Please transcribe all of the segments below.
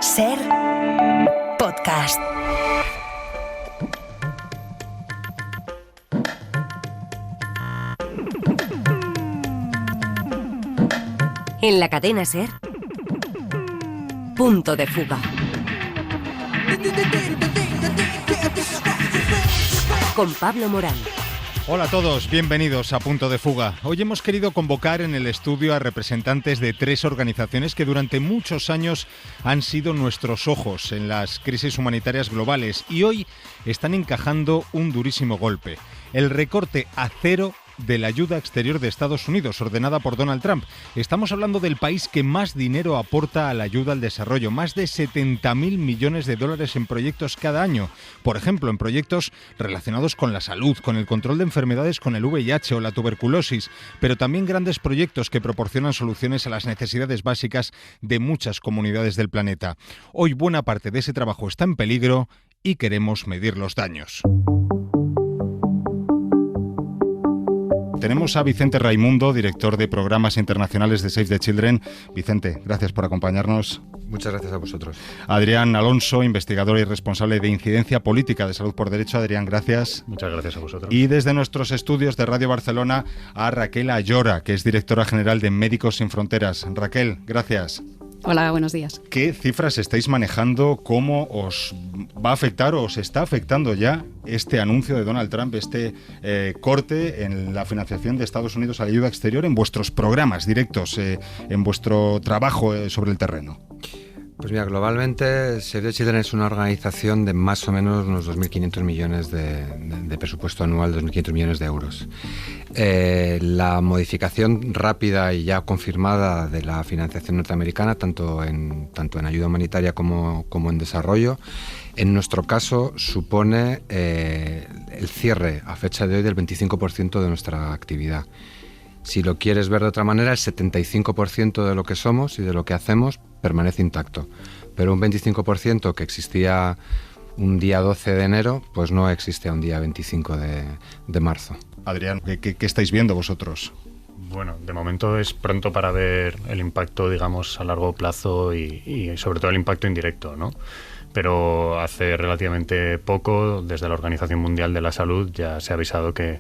Ser podcast. En la cadena Ser, Punto de Fuga. Con Pablo Morán. Hola a todos, bienvenidos a Punto de Fuga. Hoy hemos querido convocar en el estudio a representantes de 3 organizaciones que durante muchos años han sido nuestros ojos en las crisis humanitarias globales y hoy están encajando un durísimo golpe: el recorte a cero de la ayuda exterior de Estados Unidos, ordenada por Donald Trump. Estamos hablando del país que más dinero aporta a la ayuda al desarrollo, más de 70.000 millones de dólares en proyectos cada año. Por ejemplo, en proyectos relacionados con la salud, con el control de enfermedades con el VIH o la tuberculosis, pero también grandes proyectos que proporcionan soluciones a las necesidades básicas de muchas comunidades del planeta. Hoy buena parte de ese trabajo está en peligro y queremos medir los daños. Tenemos a Vicente Raimundo, director de programas internacionales de Save the Children. Vicente, gracias por acompañarnos. Muchas gracias a vosotros. Adrián Alonso, investigador y responsable de incidencia política de Salud por Derecho. Adrián, gracias. Muchas gracias a vosotros. Y desde nuestros estudios de Radio Barcelona a Raquel Ayora, que es directora general de Médicos Sin Fronteras. Raquel, gracias. Hola, buenos días. ¿Qué cifras estáis manejando? ¿Cómo os va a afectar o os está afectando ya este anuncio de Donald Trump, este corte en la financiación de Estados Unidos a la ayuda exterior en vuestros programas directos, en vuestro trabajo sobre el terreno? Pues mira, globalmente Save the Children es una organización de más o menos unos 2.500 millones de presupuesto anual, 2.500 millones de euros. La modificación rápida y ya confirmada de la financiación norteamericana, tanto en ayuda humanitaria como en desarrollo, en nuestro caso supone el cierre a fecha de hoy del 25% de nuestra actividad. Si lo quieres ver de otra manera, el 75% de lo que somos y de lo que hacemos permanece intacto, pero un 25% que existía un día 12 de enero, pues no existe un día 25 de marzo. Adrián, ¿qué estáis viendo vosotros? Bueno, de momento es pronto para ver el impacto, digamos, a largo plazo y sobre todo el impacto indirecto, ¿no? Pero hace relativamente poco, desde la Organización Mundial de la Salud, ya se ha avisado que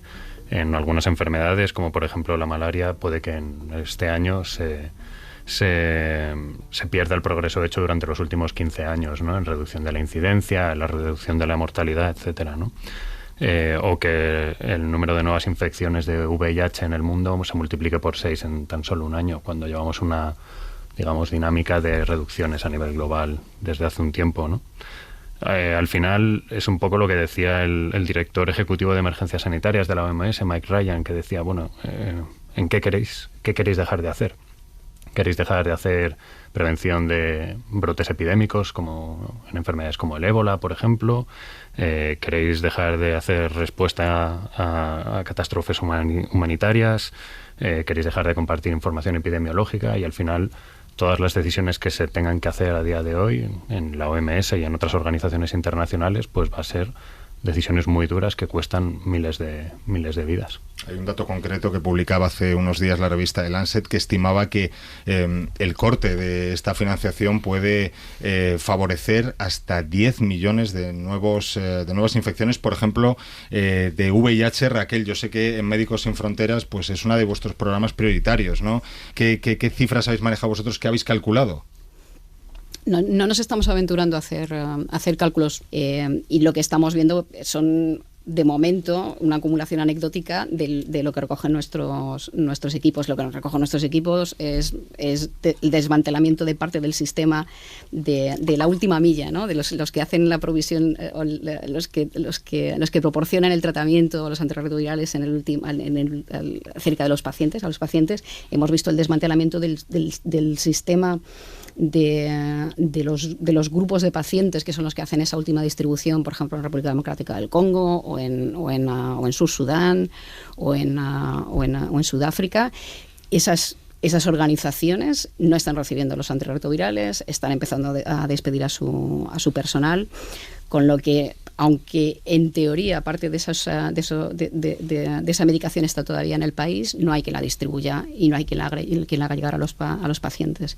en algunas enfermedades, como por ejemplo la malaria, puede que en este año se pierda el progreso hecho durante los últimos 15 años, ¿no? En reducción de la incidencia, en la reducción de la mortalidad, etcétera, ¿no? O que el número de nuevas infecciones de VIH en el mundo se multiplique por 6 en tan solo un año, cuando llevamos una, digamos, dinámica de reducciones a nivel global desde hace un tiempo, ¿no? Al final es un poco lo que decía el director ejecutivo de emergencias sanitarias de la OMS, Mike Ryan, que decía, bueno, ¿en qué queréis dejar de hacer? ¿Queréis dejar de hacer prevención de brotes epidémicos como en enfermedades como el ébola, por ejemplo? ¿Queréis dejar de hacer respuesta a catástrofes humanitarias? ¿Queréis dejar de compartir información epidemiológica? Y al final todas las decisiones que se tengan que hacer a día de hoy en la OMS y en otras organizaciones internacionales, pues va a ser decisiones muy duras que cuestan miles de vidas. Hay un dato concreto que publicaba hace unos días la revista The Lancet que estimaba que el corte de esta financiación puede favorecer hasta 10 millones de nuevas infecciones, por ejemplo, de VIH. Raquel, yo sé que en Médicos Sin Fronteras pues es uno de vuestros programas prioritarios, ¿no? ¿Qué cifras habéis manejado vosotros? ¿Qué habéis calculado? No nos estamos aventurando a hacer cálculos y lo que estamos viendo son, de momento, una acumulación anecdótica de lo que recogen nuestros equipos. Lo que nos recogen nuestros equipos es el desmantelamiento de parte del sistema de la última milla, ¿no? De los que hacen la provisión, los que proporcionan el tratamiento, los antirretrovirales cerca de los pacientes. A los pacientes hemos visto el desmantelamiento del sistema de los grupos de pacientes que son los que hacen esa última distribución, por ejemplo en República Democrática del Congo o en Sur Sudán o en Sudáfrica. Esas organizaciones no están recibiendo los antirretrovirales, están empezando a despedir a su personal, con lo que, aunque en teoría parte de esa medicación está todavía en el país, no hay quien la distribuya y no hay quien la haga llegar a los pacientes.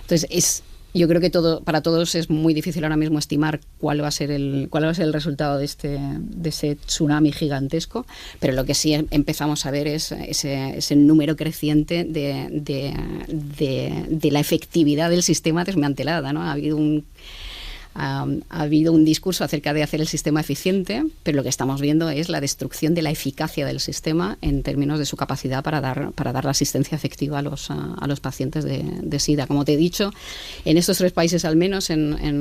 Entonces Yo creo que para todos es muy difícil ahora mismo estimar cuál va a ser el resultado de ese tsunami gigantesco, pero lo que sí empezamos a ver es ese número creciente de la efectividad del sistema desmantelada, ¿no? Ha habido un discurso acerca de hacer el sistema eficiente, pero lo que estamos viendo es la destrucción de la eficacia del sistema en términos de su capacidad para dar la asistencia efectiva a los pacientes de SIDA. Como te he dicho, en estos 3 países al menos, en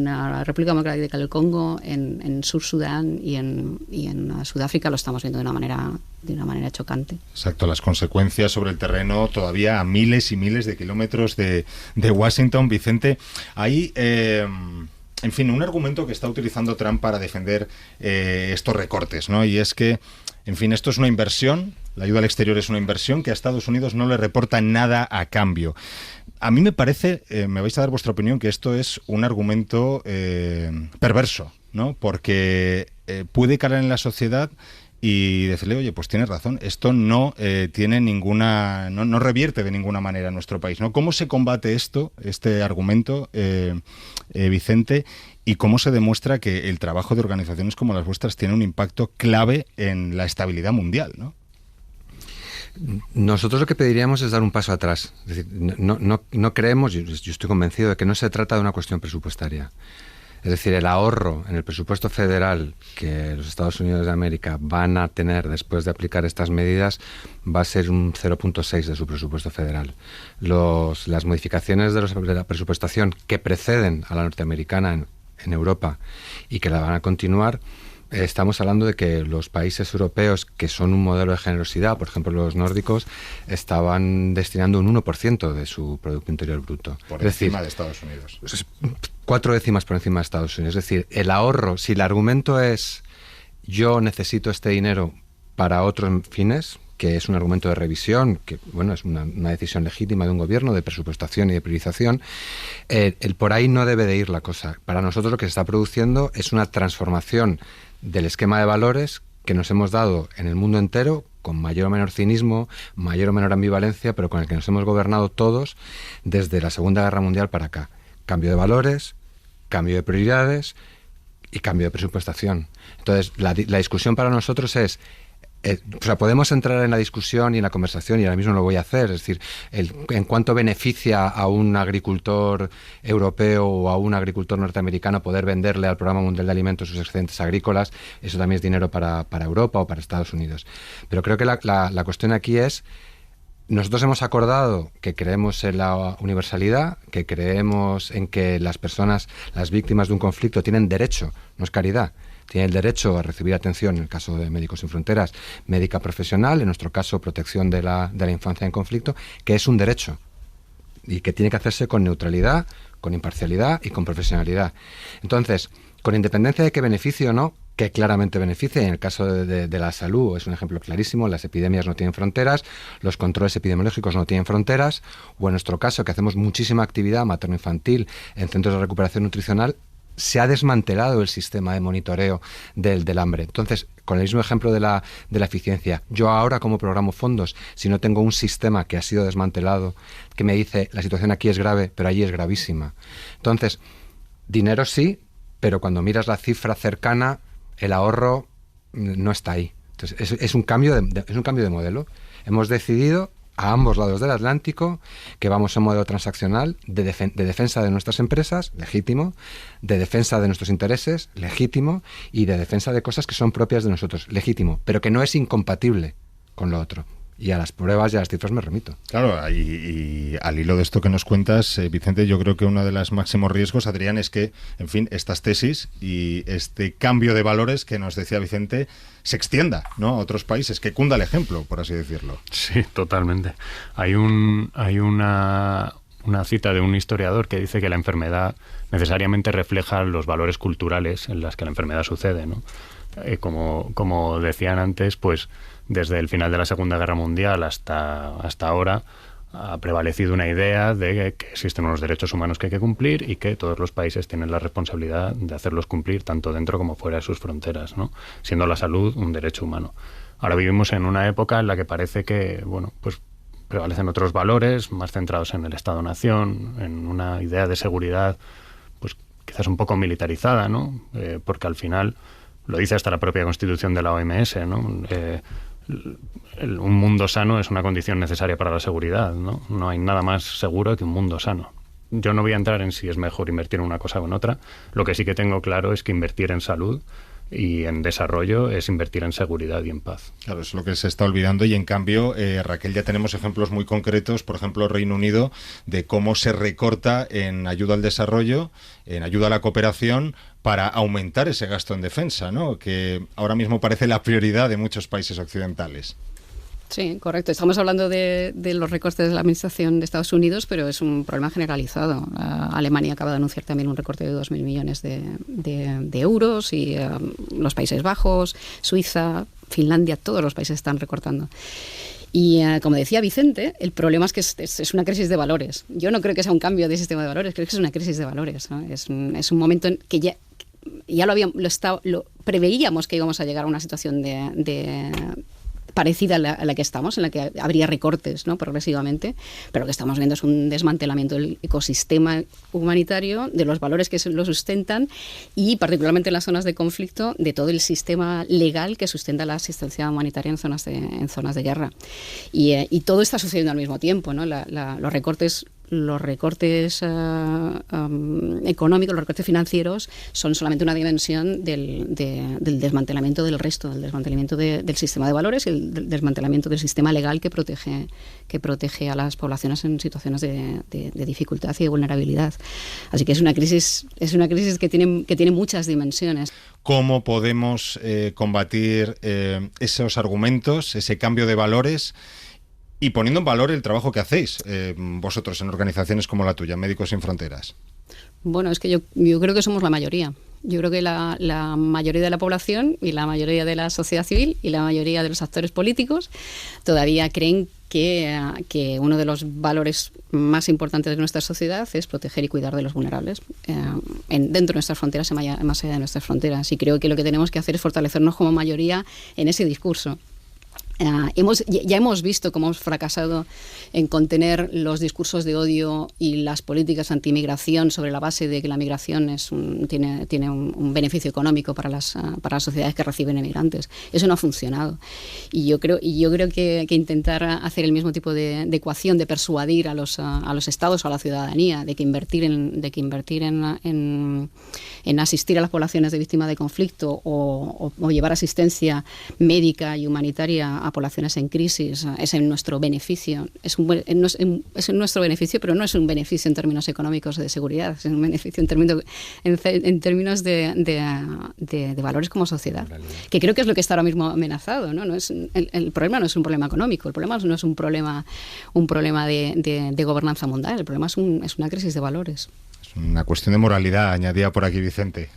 la República Democrática del Congo, en Sur Sudán y en Sudáfrica, lo estamos viendo de una manera chocante. Exacto, las consecuencias sobre el terreno todavía a miles y miles de kilómetros de Washington. Vicente, ahí... en fin, un argumento que está utilizando Trump para defender estos recortes, ¿no? Y es que, en fin, esto es una inversión, la ayuda al exterior es una inversión que a Estados Unidos no le reporta nada a cambio. A mí me parece, me vais a dar vuestra opinión, que esto es un argumento perverso, ¿no? Porque puede calar en la sociedad y decirle, oye, pues tienes razón, esto no tiene ninguna, no revierte de ninguna manera en nuestro país, ¿no? ¿Cómo se combate este argumento, Vicente, y cómo se demuestra que el trabajo de organizaciones como las vuestras tiene un impacto clave en la estabilidad mundial, ¿no? Nosotros lo que pediríamos es dar un paso atrás. Es decir, no creemos, yo estoy convencido de que no se trata de una cuestión presupuestaria. Es decir, el ahorro en el presupuesto federal que los Estados Unidos de América van a tener después de aplicar estas medidas va a ser un 0,6 de su presupuesto federal. Las modificaciones de la presupuestación que preceden a la norteamericana en Europa y que la van a continuar, estamos hablando de que los países europeos, que son un modelo de generosidad, por ejemplo los nórdicos, estaban destinando un 1% de su Producto Interior Bruto. Por encima de Estados Unidos. 4 décimas por encima de Estados Unidos. Es decir, el ahorro, si el argumento es yo necesito este dinero para otros fines, que es un argumento de revisión, que bueno, es una decisión legítima de un gobierno de presupuestación y de priorización, por ahí no debe de ir la cosa. Para nosotros lo que se está produciendo es una transformación del esquema de valores que nos hemos dado en el mundo entero, con mayor o menor cinismo, mayor o menor ambivalencia, pero con el que nos hemos gobernado todos desde la Segunda Guerra Mundial para acá. Cambio de valores, cambio de prioridades y cambio de presupuestación. Entonces, la discusión para nosotros es, podemos entrar en la discusión y en la conversación, y ahora mismo lo voy a hacer, es decir, en cuánto beneficia a un agricultor europeo o a un agricultor norteamericano poder venderle al Programa Mundial de Alimentos sus excedentes agrícolas. Eso también es dinero para Europa o para Estados Unidos. Pero creo que la cuestión aquí es, nosotros hemos acordado que creemos en la universalidad, que creemos en que las personas, las víctimas de un conflicto, tienen derecho, no es caridad, tienen el derecho a recibir atención, en el caso de Médicos Sin Fronteras, médica profesional, en nuestro caso protección de la infancia en conflicto, que es un derecho y que tiene que hacerse con neutralidad, con imparcialidad y con profesionalidad. Entonces, con independencia de qué beneficio o no, que claramente beneficia, y en el caso de la salud es un ejemplo clarísimo, las epidemias no tienen fronteras, los controles epidemiológicos no tienen fronteras, o en nuestro caso, que hacemos muchísima actividad materno-infantil en centros de recuperación nutricional, se ha desmantelado el sistema de monitoreo del hambre. Entonces, con el mismo ejemplo de la eficiencia, yo ahora como programo fondos, si no tengo un sistema que ha sido desmantelado, que me dice la situación aquí es grave, pero allí es gravísima. Entonces, dinero sí, pero cuando miras la cifra cercana, el ahorro no está ahí. Entonces, es un cambio de modelo. Hemos decidido a ambos lados del Atlántico que vamos a un modelo transaccional de defensa de nuestras empresas, legítimo, de defensa de nuestros intereses, legítimo, y de defensa de cosas que son propias de nosotros, legítimo, pero que no es incompatible con lo otro. Y a las pruebas y a las cifras me remito. Claro, y al hilo de esto que nos cuentas, Vicente, yo creo que uno de los máximos riesgos, Adrián, es que, en fin, estas tesis y este cambio de valores que nos decía Vicente se extienda, ¿no?, a otros países, que cunda el ejemplo, por así decirlo. Sí, totalmente. Hay una cita de un historiador que dice que la enfermedad necesariamente refleja los valores culturales en las que la enfermedad sucede, ¿no? Como decían antes, pues desde el final de la Segunda Guerra Mundial hasta ahora ha prevalecido una idea de que existen unos derechos humanos que hay que cumplir y que todos los países tienen la responsabilidad de hacerlos cumplir tanto dentro como fuera de sus fronteras, ¿no?, siendo la salud un derecho humano. Ahora vivimos en una época en la que parece que, bueno, pues prevalecen otros valores más centrados en el Estado-nación, en una idea de seguridad pues quizás un poco militarizada, ¿no? Porque al final, lo dice hasta la propia Constitución de la OMS, ¿no? Un mundo sano es una condición necesaria para la seguridad, ¿no? No hay nada más seguro que un mundo sano. Yo no voy a entrar en si es mejor invertir en una cosa o en otra. Lo que sí que tengo claro es que invertir en salud y en desarrollo es invertir en seguridad y en paz. Claro, es lo que se está olvidando y en cambio, Raquel, ya tenemos ejemplos muy concretos, por ejemplo, Reino Unido, de cómo se recorta en ayuda al desarrollo, en ayuda a la cooperación, para aumentar ese gasto en defensa, ¿no? Que ahora mismo parece la prioridad de muchos países occidentales. Sí, correcto. Estamos hablando de los recortes de la Administración de Estados Unidos, pero es un problema generalizado. Alemania acaba de anunciar también un recorte de 2.000 millones de euros y los Países Bajos, Suiza, Finlandia, todos los países están recortando. Y como decía Vicente, el problema es que es una crisis de valores. Yo no creo que sea un cambio de sistema de valores, creo que es una crisis de valores, ¿no? Es un momento en que ya lo preveíamos que íbamos a llegar a una situación parecida a la que estamos, en la que habría recortes, ¿no? Progresivamente, pero lo que estamos viendo es un desmantelamiento del ecosistema humanitario, de los valores que lo sustentan y particularmente en las zonas de conflicto, de todo el sistema legal que sustenta la asistencia humanitaria en zonas de guerra. Y todo está sucediendo al mismo tiempo, ¿no? Los recortes económicos, los recortes financieros son solamente una dimensión del desmantelamiento del resto, del desmantelamiento del sistema de valores y el desmantelamiento del sistema legal que protege a las poblaciones en situaciones de dificultad y de vulnerabilidad. Así que es una crisis que tiene muchas dimensiones. ¿Cómo podemos combatir esos argumentos, ese cambio de valores? Y poniendo en valor el trabajo que hacéis vosotros en organizaciones como la tuya, Médicos Sin Fronteras. Bueno, es que yo creo que somos la mayoría. Yo creo que la mayoría de la población y la mayoría de la sociedad civil y la mayoría de los actores políticos todavía creen que uno de los valores más importantes de nuestra sociedad es proteger y cuidar de los vulnerables dentro de nuestras fronteras y más allá de nuestras fronteras. Y creo que lo que tenemos que hacer es fortalecernos como mayoría en ese discurso. Ya hemos visto cómo hemos fracasado en contener los discursos de odio y las políticas anti-inmigración sobre la base de que la migración tiene un beneficio económico para las sociedades que reciben emigrantes. Eso no ha funcionado. Y yo creo que intentar hacer el mismo tipo de ecuación, de persuadir a los estados o a la ciudadanía de que invertir en asistir a las poblaciones de víctimas de conflicto o llevar asistencia médica y humanitaria a poblaciones en crisis es en nuestro beneficio. Es en nuestro beneficio, pero no es un beneficio en términos económicos de seguridad, es un beneficio en términos de valores como sociedad, que creo que es lo que está ahora mismo amenazado, ¿no? El problema no es un problema económico, el problema no es un problema de gobernanza mundial, el problema es una crisis de valores. Una cuestión de moralidad, añadía por aquí Vicente.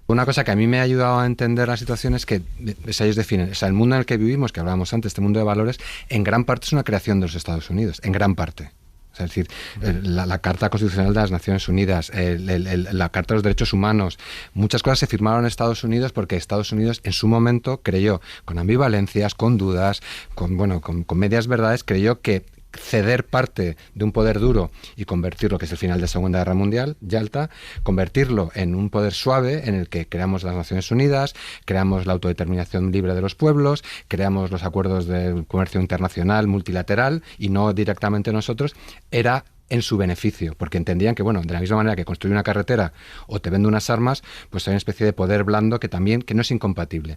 Una cosa que a mí me ha ayudado a entender la situación es que ellos definen, el mundo en el que vivimos, que hablábamos antes, este mundo de valores, en gran parte es una creación de los Estados Unidos, en gran parte. Es decir, la Carta Constitucional de las Naciones Unidas, la Carta de los Derechos Humanos, muchas cosas se firmaron en Estados Unidos porque Estados Unidos en su momento creyó, con ambivalencias, con dudas, con medias verdades, creyó que ceder parte de un poder duro y convertirlo, que es el final de la Segunda Guerra Mundial, Yalta, convertirlo en un poder suave en el que creamos las Naciones Unidas, creamos la autodeterminación libre de los pueblos, creamos los acuerdos de comercio internacional multilateral y no directamente nosotros, era en su beneficio, porque entendían que, de la misma manera que construir una carretera o te vende unas armas, pues hay una especie de poder blando que no es incompatible.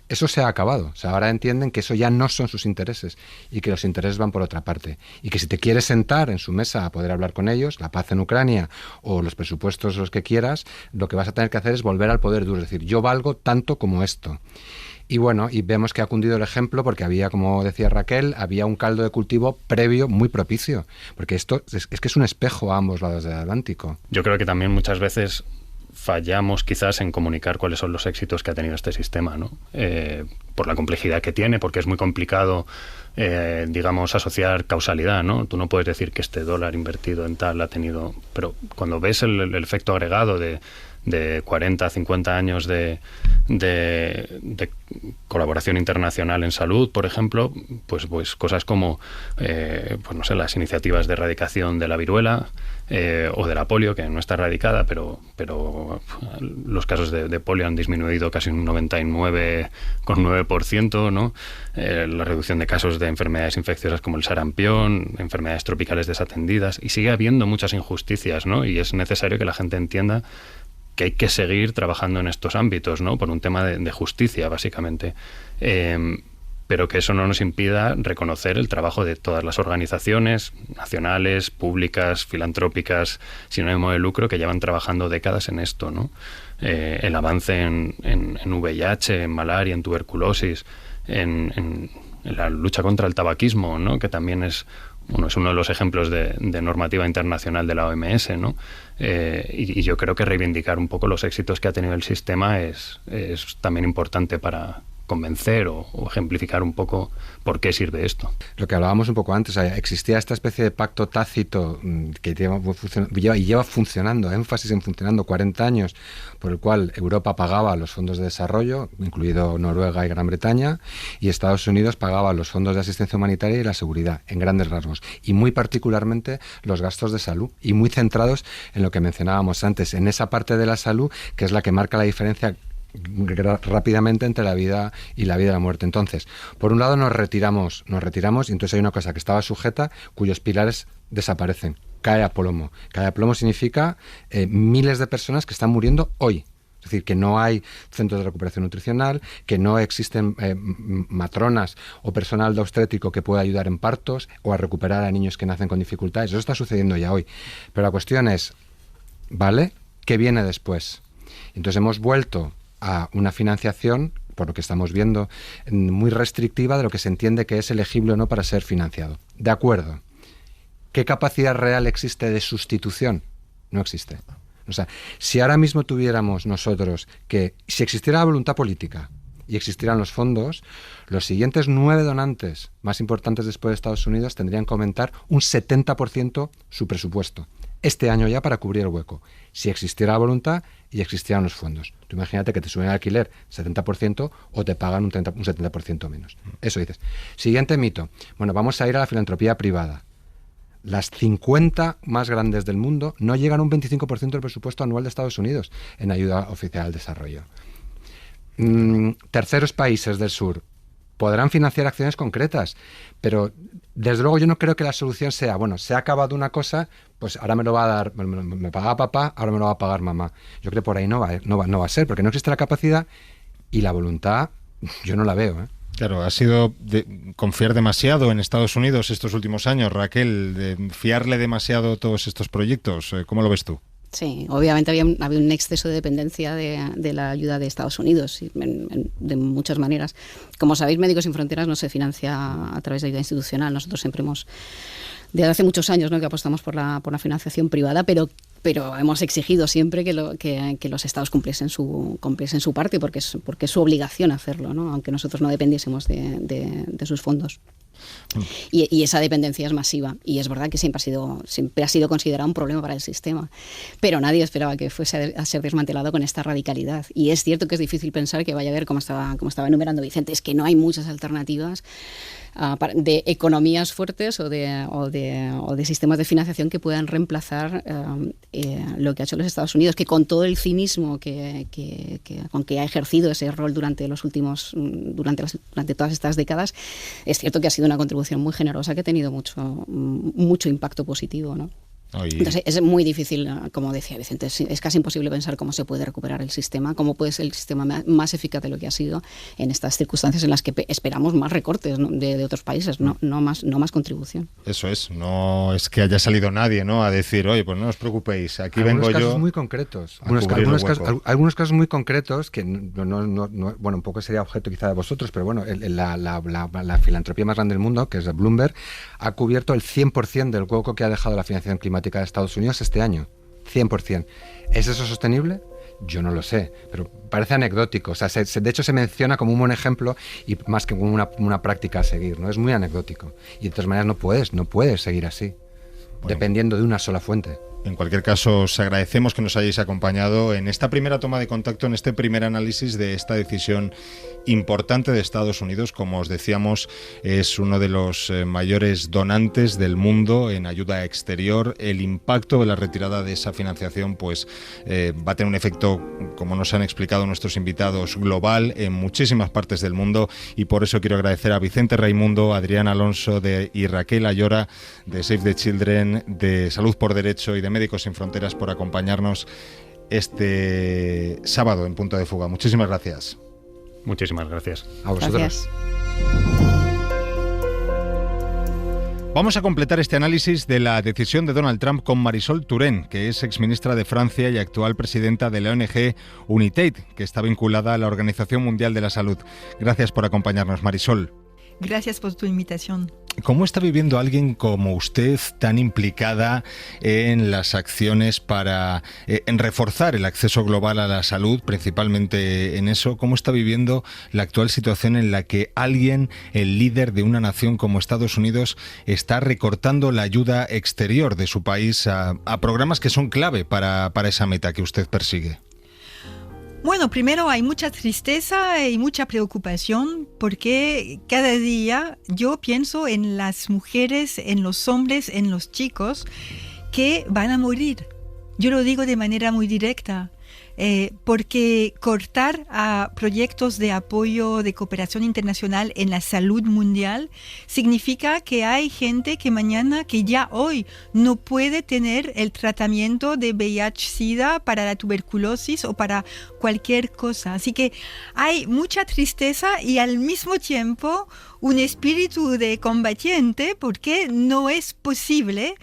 Eso se ha acabado. O sea, ahora entienden que eso ya no son sus intereses y que los intereses van por otra parte. Y que si te quieres sentar en su mesa a poder hablar con ellos, la paz en Ucrania o los presupuestos, los que quieras, lo que vas a tener que hacer es volver al poder duro. Es decir, yo valgo tanto como esto. Y vemos que ha cundido el ejemplo porque había, como decía Raquel, había un caldo de cultivo previo muy propicio. Porque esto es que es un espejo a ambos lados del Atlántico. Yo creo que también muchas veces fallamos quizás en comunicar cuáles son los éxitos que ha tenido este sistema, ¿no? por la complejidad que tiene, porque es muy complicado, digamos, asociar causalidad, ¿no? Tú no puedes decir que este dólar invertido en tal ha tenido... Pero cuando ves el efecto agregado de 40, 50 años de colaboración internacional en salud, por ejemplo, pues cosas como, pues no sé, las iniciativas de erradicación de la viruela o de la polio, que no está erradicada, pero los casos de polio han disminuido casi un 99,9%, ¿no? La reducción de casos de enfermedades infecciosas como el sarampión, enfermedades tropicales desatendidas, y sigue habiendo muchas injusticias, ¿no? Y es necesario que la gente entienda que hay que seguir trabajando en estos ámbitos, ¿no? Por un tema de justicia, básicamente. Pero que eso no nos impida reconocer el trabajo de todas las organizaciones nacionales, públicas, filantrópicas, sin ánimo de lucro, que llevan trabajando décadas en esto, ¿no? El avance en VIH, en malaria, en tuberculosis, en la lucha contra el tabaquismo, ¿no? Que también es uno de los ejemplos de normativa internacional de la OMS, ¿no? Y yo creo que reivindicar un poco los éxitos que ha tenido el sistema es también importante para convencer o ejemplificar un poco por qué sirve esto. Lo que hablábamos un poco antes, existía esta especie de pacto tácito que lleva funcionando, énfasis en funcionando 40 años, por el cual Europa pagaba los fondos de desarrollo, incluido Noruega y Gran Bretaña, y Estados Unidos pagaba los fondos de asistencia humanitaria y la seguridad, en grandes rasgos, y muy particularmente los gastos de salud, y muy centrados en lo que mencionábamos antes, en esa parte de la salud que es la que marca la diferencia rápidamente entre la vida y la muerte. Entonces, por un lado nos retiramos y entonces hay una cosa que estaba sujeta cuyos pilares desaparecen, cae a plomo. Cae a plomo significa miles de personas que están muriendo hoy. Es decir, que no hay centros de recuperación nutricional, que no existen matronas o personal de obstétrico que pueda ayudar en partos o a recuperar a niños que nacen con dificultades. Eso está sucediendo ya hoy. Pero la cuestión es, ¿vale? ¿Qué viene después? Entonces hemos vuelto a una financiación, por lo que estamos viendo, muy restrictiva de lo que se entiende que es elegible o no para ser financiado. De acuerdo. ¿Qué capacidad real existe de sustitución? No existe. O sea, si ahora mismo tuviéramos nosotros que, si existiera la voluntad política y existieran los fondos, los siguientes 9 donantes más importantes después de Estados Unidos tendrían que aumentar un 70% su presupuesto este año ya para cubrir el hueco, si existiera la voluntad y existieran los fondos. Tú imagínate que te suben el alquiler 70% o te pagan un 70% menos. Eso dices. Siguiente mito. Bueno, vamos a ir a la filantropía privada. Las 50 más grandes del mundo no llegan a un 25% del presupuesto anual de Estados Unidos en ayuda oficial al desarrollo. Terceros países del sur podrán financiar acciones concretas, pero desde luego yo no creo que la solución sea, bueno, se ha acabado una cosa, pues ahora me lo va a dar, me pagaba papá, ahora me lo va a pagar mamá. Yo creo que por ahí no va a ser, porque no existe la capacidad y la voluntad, yo no la veo, ¿eh? Claro, ha sido confiar demasiado en Estados Unidos estos últimos años, Raquel, de fiarle demasiado todos estos proyectos. ¿Cómo lo ves tú? Sí, obviamente había un exceso de dependencia de la ayuda de Estados Unidos de muchas maneras. Como sabéis, Médicos Sin Fronteras no se financia a través de ayuda institucional. Nosotros siempre desde hace muchos años, ¿no?, que apostamos por la financiación privada, pero hemos exigido siempre que los estados cumpliesen su parte, porque es su obligación hacerlo, ¿no?, aunque nosotros no dependiésemos de sus fondos. Y esa dependencia es masiva, y es verdad que siempre ha sido considerado un problema para el sistema, pero nadie esperaba que fuese a ser desmantelado con esta radicalidad. Y es cierto que es difícil pensar que vaya a haber, como estaba enumerando Vicente, es que no hay muchas alternativas de economías fuertes o de sistemas de financiación que puedan reemplazar lo que ha hecho los Estados Unidos, que con todo el cinismo con que ha ejercido ese rol durante todas estas décadas, es cierto que ha sido una contribución muy generosa que ha tenido mucho impacto positivo, ¿no? Entonces es muy difícil, como decía Vicente, es casi imposible pensar cómo se puede recuperar el sistema, cómo puede ser el sistema más eficaz de lo que ha sido en estas circunstancias en las que esperamos más recortes, ¿no?, de otros países, no más contribución. Eso es, no es que haya salido nadie, ¿no?, a decir, oye, pues no os preocupéis, aquí vengo yo. Algunos casos muy concretos, algunos casos muy concretos que bueno, un poco sería objeto quizá de vosotros, pero bueno, la filantropía más grande del mundo, que es Bloomberg, ha cubierto el 100% del hueco que ha dejado la financiación climática de Estados Unidos este año. 100%. ¿Es eso sostenible? Yo no lo sé, pero parece anecdótico. O sea, de hecho se menciona como un buen ejemplo y más que como una práctica a seguir, ¿no? Es muy anecdótico. Y de todas maneras no puedes seguir así, dependiendo de una sola fuente. En cualquier caso, os agradecemos que nos hayáis acompañado en esta primera toma de contacto, en este primer análisis de esta decisión importante de Estados Unidos. Como os decíamos, es uno de los mayores donantes del mundo en ayuda exterior. El impacto de la retirada de esa financiación pues va a tener un efecto, como nos han explicado nuestros invitados, global en muchísimas partes del mundo, y por eso quiero agradecer a Vicente Raimundo, Adrián Alonso y Raquel Ayora de Save the Children, de Salud por Derecho y de Médicos Sin Fronteras por acompañarnos este sábado en Punto de Fuga. Muchísimas gracias. Muchísimas gracias. A vosotros. Gracias. Vamos a completar este análisis de la decisión de Donald Trump con Marisol Touraine, que es exministra de Francia y actual presidenta de la ONG UNITAID, que está vinculada a la Organización Mundial de la Salud. Gracias por acompañarnos, Marisol. Gracias por tu invitación. ¿Cómo está viviendo alguien como usted, tan implicada en las acciones para en reforzar el acceso global a la salud, principalmente en eso? ¿Cómo está viviendo la actual situación en la que alguien, el líder de una nación como Estados Unidos, está recortando la ayuda exterior de su país a programas que son clave para esa meta que usted persigue? Bueno, primero hay mucha tristeza y mucha preocupación porque cada día yo pienso en las mujeres, en los hombres, en los chicos que van a morir. Yo lo digo de manera muy directa. Porque cortar a proyectos de apoyo de cooperación internacional en la salud mundial significa que hay gente que mañana, que ya hoy no puede tener el tratamiento de VIH-Sida para la tuberculosis o para cualquier cosa. Así que hay mucha tristeza y al mismo tiempo un espíritu de combatiente porque no es posible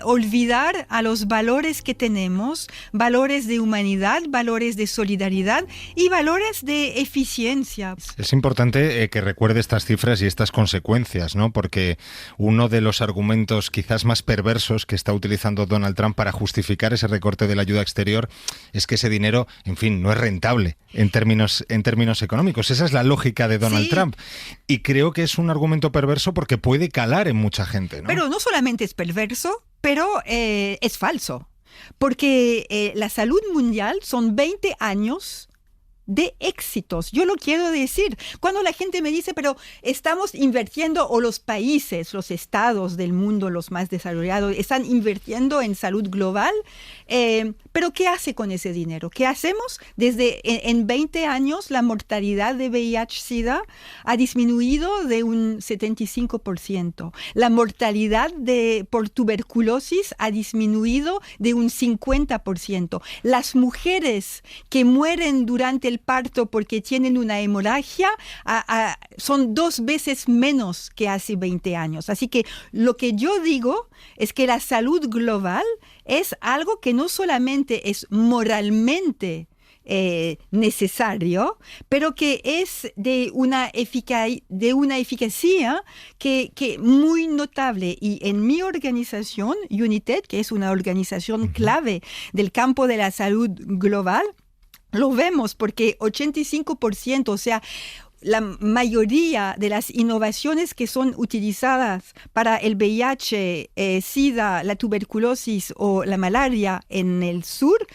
olvidar a los valores que tenemos, valores de humanidad, valores de solidaridad y valores de eficiencia. Es importante que recuerde estas cifras y estas consecuencias, ¿no? Porque uno de los argumentos quizás más perversos que está utilizando Donald Trump para justificar ese recorte de la ayuda exterior es que ese dinero, en fin, no es rentable en términos económicos. Esa es la lógica de Donald Trump. Y creo que es un argumento perverso porque puede calar en mucha gente, ¿no? Pero no solamente es perverso, pero es falso. Porque la salud mundial son 20 años de éxitos. Yo lo quiero decir. Cuando la gente me dice, pero estamos invirtiendo, o los países, los estados del mundo, los más desarrollados, están invirtiendo en salud global, pero ¿qué hace con ese dinero? ¿Qué hacemos? En 20 años la mortalidad de VIH-Sida ha disminuido de un 75%. La mortalidad por tuberculosis ha disminuido de un 50%. Las mujeres que mueren durante el parto porque tienen una hemorragia son 2 veces menos que hace 20 años. Así que lo que yo digo es que la salud global es algo que no solamente es moralmente necesario, pero que es de una eficacia que muy notable. Y en mi organización, UNITAID, que es una organización clave del campo de la salud global, lo vemos porque 85%, o sea, la mayoría de las innovaciones que son utilizadas para el VIH, SIDA, la tuberculosis o la malaria en el sur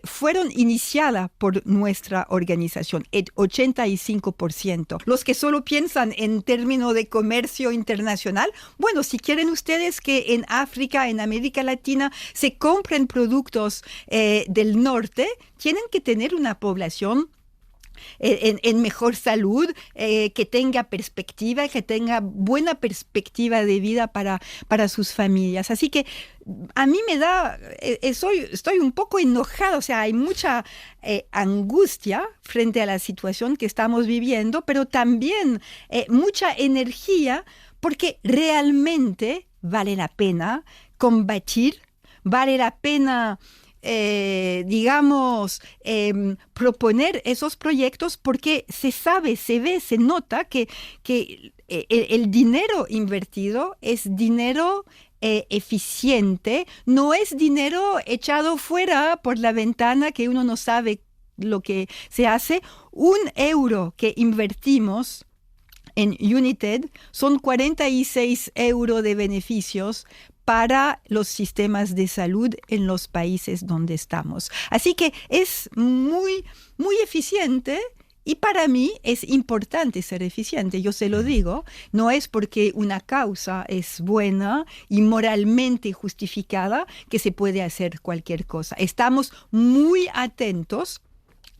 fueron iniciadas por nuestra organización, el 85%. Los que solo piensan en términos de comercio internacional, bueno, si quieren ustedes que en África, en América Latina, se compren productos del norte, tienen que tener una población en mejor salud, que tenga perspectiva, que tenga buena perspectiva de vida para sus familias. Así que a mí estoy un poco enojada, o sea, hay mucha angustia frente a la situación que estamos viviendo, pero también mucha energía porque realmente vale la pena combatir, vale la pena proponer esos proyectos porque se sabe, se ve, se nota que el dinero invertido es dinero eficiente, no es dinero echado fuera por la ventana que uno no sabe lo que se hace. 1 euro que invertimos en United son 46 euros de beneficios para los sistemas de salud en los países donde estamos. Así que es muy, muy eficiente. Y para mí es importante ser eficiente, yo se lo digo, no es porque una causa es buena y moralmente justificada que se puede hacer cualquier cosa. Estamos muy atentos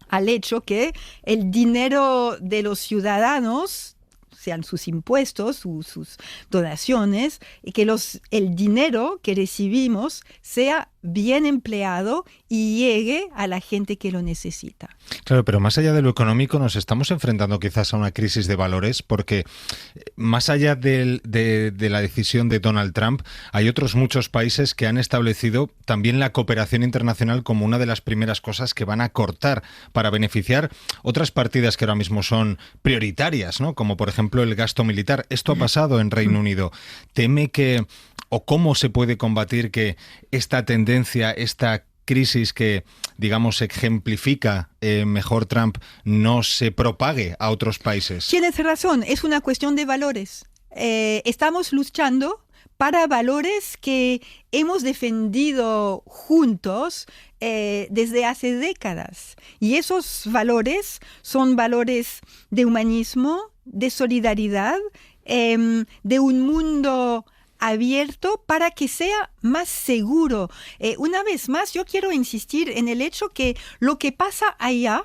al hecho que el dinero de los ciudadanos, sean sus impuestos, sus donaciones, y que el dinero que recibimos sea bien empleado y llegue a la gente que lo necesita. Claro, pero más allá de lo económico nos estamos enfrentando quizás a una crisis de valores, porque más allá de la decisión de Donald Trump, hay otros muchos países que han establecido también la cooperación internacional como una de las primeras cosas que van a cortar para beneficiar otras partidas que ahora mismo son prioritarias, ¿no? Como por ejemplo el gasto militar. Esto ha pasado en Reino Unido. ¿Teme que, o cómo se puede combatir que esta tendencia, esta crisis que, digamos, ejemplifica mejor Trump, no se propague a otros países? Tienes razón, es una cuestión de valores. Estamos luchando para valores que hemos defendido juntos desde hace décadas. Y esos valores son valores de humanismo, de solidaridad, de un mundo abierto para que sea más seguro. Una vez más, yo quiero insistir en el hecho que lo que pasa allá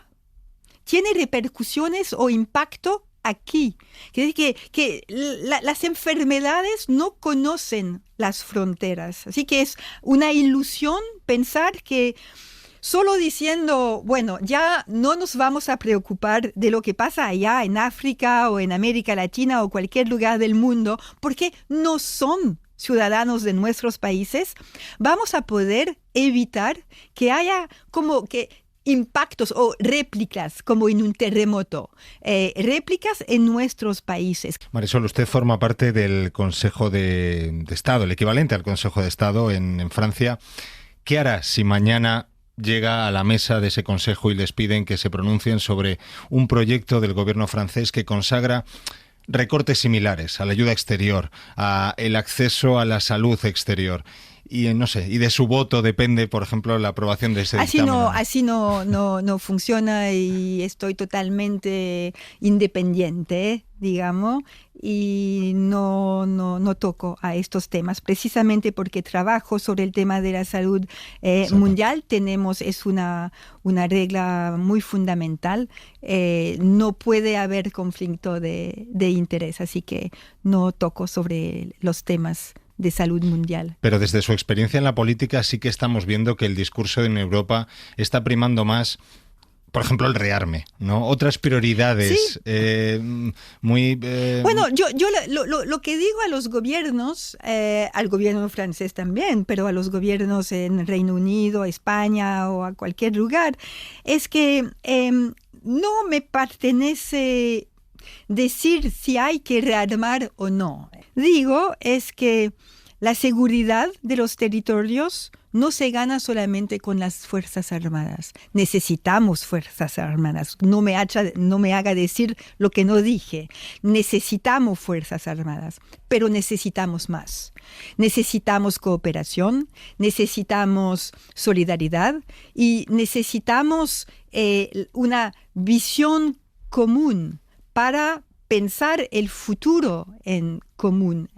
tiene repercusiones o impacto aquí. Que las enfermedades no conocen las fronteras. Así que es una ilusión pensar que solo diciendo, bueno, ya no nos vamos a preocupar de lo que pasa allá en África o en América Latina o cualquier lugar del mundo, porque no son ciudadanos de nuestros países, vamos a poder evitar que haya como que impactos o réplicas como en un terremoto, réplicas en nuestros países. Marisol, usted forma parte del Consejo de Estado, el equivalente al Consejo de Estado en Francia. ¿Qué hará si mañana llega a la mesa de ese consejo y les piden que se pronuncien sobre un proyecto del gobierno francés que consagra recortes similares a la ayuda exterior, a el acceso a la salud exterior? Y no sé, y de su voto depende, por ejemplo, la aprobación de ese dictamen. Así no funciona, y estoy totalmente independiente, digamos, y no toco a estos temas, precisamente porque trabajo sobre el tema de la salud mundial. Es una regla muy fundamental. No puede haber conflicto de interés, así que no toco sobre los temas de salud mundial. Pero desde su experiencia en la política sí que estamos viendo que el discurso en Europa está primando más, por ejemplo, el rearme, ¿no? Otras prioridades. ¿Sí? Bueno, yo lo que digo a los gobiernos, al gobierno francés también, pero a los gobiernos en Reino Unido, España o a cualquier lugar, es que no me pertenece decir si hay que rearmar o no. Digo es que la seguridad de los territorios no se gana solamente con las Fuerzas Armadas. Necesitamos Fuerzas Armadas. No me haga decir lo que no dije. Necesitamos Fuerzas Armadas, pero necesitamos más. Necesitamos cooperación, necesitamos solidaridad y necesitamos una visión común para pensar el futuro en común.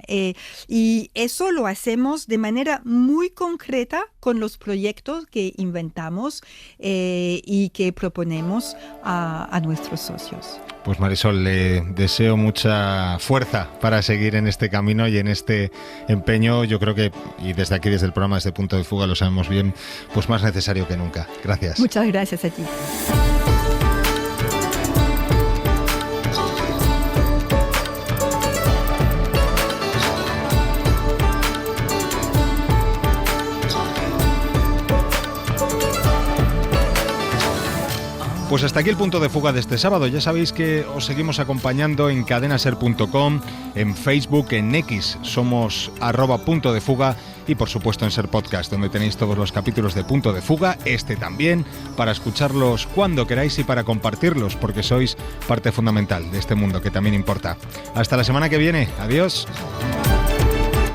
Y eso lo hacemos de manera muy concreta con los proyectos que inventamos y que proponemos a nuestros socios. Pues Marisol, le deseo mucha fuerza para seguir en este camino y en este empeño. Yo creo que, y desde aquí, desde el programa, desde Punto de Fuga, lo sabemos bien, pues más necesario que nunca. Gracias. Muchas gracias a ti. Pues hasta aquí el punto de fuga de este sábado. Ya sabéis que os seguimos acompañando en cadenaser.com, en Facebook, en X, somos @punto de fuga y por supuesto en Ser Podcast, donde tenéis todos los capítulos de Punto de Fuga, este también, para escucharlos cuando queráis y para compartirlos, porque sois parte fundamental de este mundo que también importa. Hasta la semana que viene. Adiós.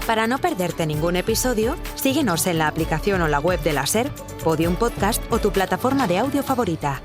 Para no perderte ningún episodio, síguenos en la aplicación o la web de la SER, Podium Podcast o tu plataforma de audio favorita.